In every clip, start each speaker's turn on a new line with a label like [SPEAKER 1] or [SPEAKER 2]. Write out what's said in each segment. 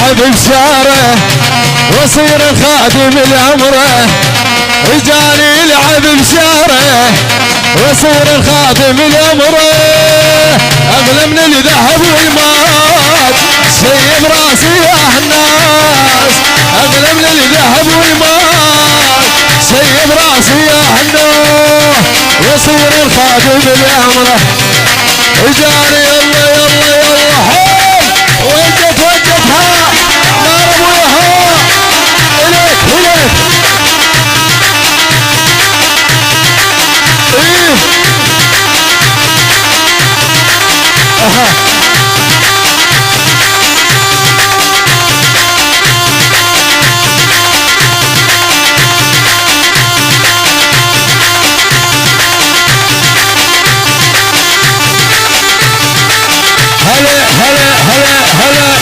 [SPEAKER 1] يلعب بشاره وصير خادم العمره رجال يلعب بشاره وصير خادم العمره اغلى من الذهب والمال سيب راسي يا الناس اغلى من الذهب والمال سيب راسي يا الناس وصير خادم العمره رجال يلا يلا يلا حيل وجت وجتها نار ابوها اليك اليك ايه اها هلا هلا هلا هلا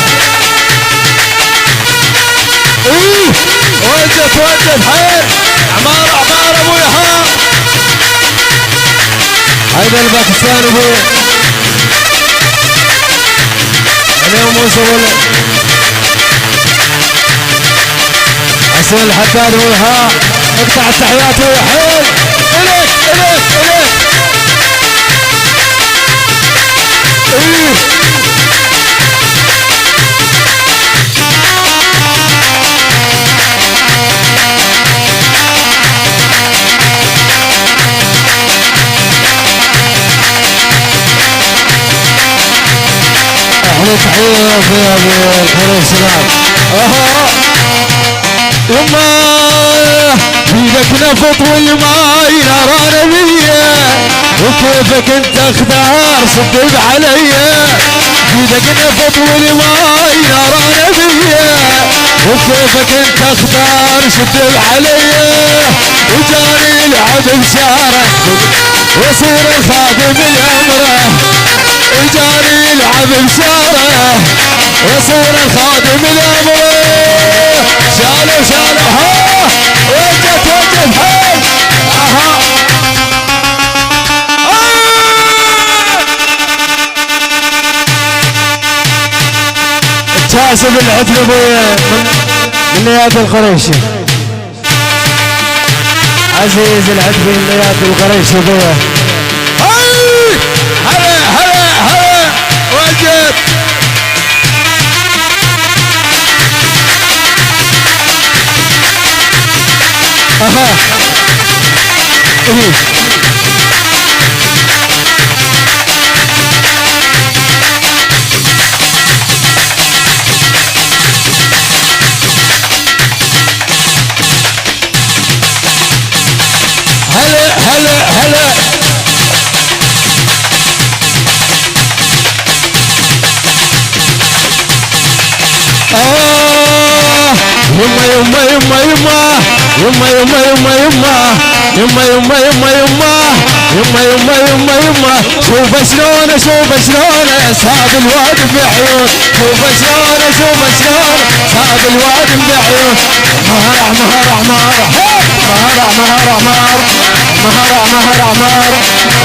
[SPEAKER 1] ايه وجت وجت حيل عمار عمار ابويا هيدا الباكستان ابويا انا وموسى ولا حسين الحداد ابويا اقطع التحيات ابويا حيل اليك اليك اليك ايه احلى تحية يا ابو الخير والسلام يما بيدك نفط والماي نار نبيه وكيفك انت اختار صدق عليا بيدك نفط والماي نار نبيه وكيفك انت اختار صدق عليا وجاني يلعب بشاره وصير خادم العمره وجاني يلعب بشاره وصير خادم العمره شالوا شالوا ها وجت وجت هاي اها كاسب العتل ابويا من لياد القريشي عزيز العتبي من لياد القريشي ابويا هلا هلا هلا وجد اها ايه هلا هلا هلا يما يما يما يما يما يما يما يما يما يما يما يما يما يما شوف شلون شوف شلون صاب الواد بعيون شوف شلون شوف شلون صاب الواد بعيون مهر مهر مهر مهر مهر مهر مهر مهر مهر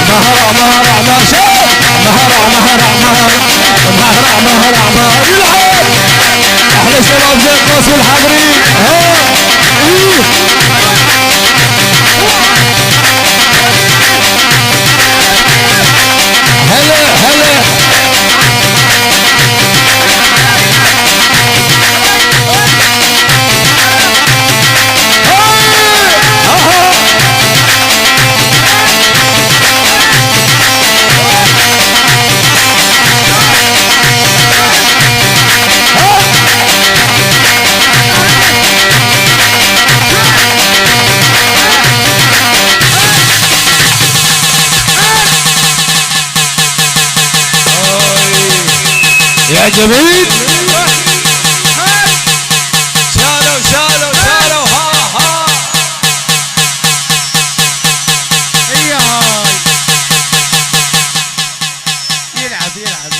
[SPEAKER 1] مهر مهر مهر شوف مهر مهر مهر مهر مهر مهر يلعب احلى شباب زي القوس والحاضرين ها ايه هلا هلا يا جميل شالوا شالوا شالوا ها ها هي هاي يلعب يلعب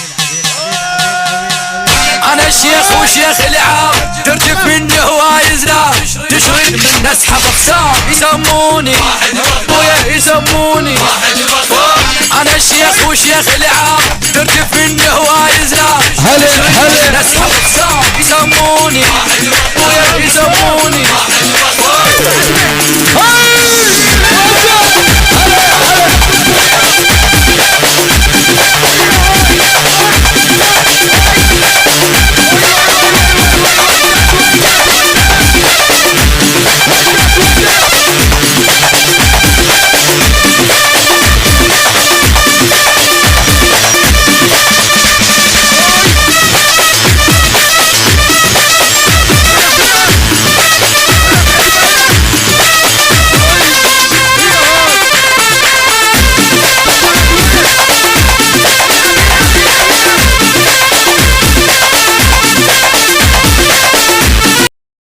[SPEAKER 1] انا الشيخ وشيخ العاب ترجف مني هواي زلاب تشرد من اسحب اقسام يسموني ابويا يسموني انا الشيخ وشيخ العاب ترجف مني هواي زلاب هلا هلا اسحب اقسام يسموني
[SPEAKER 2] واحد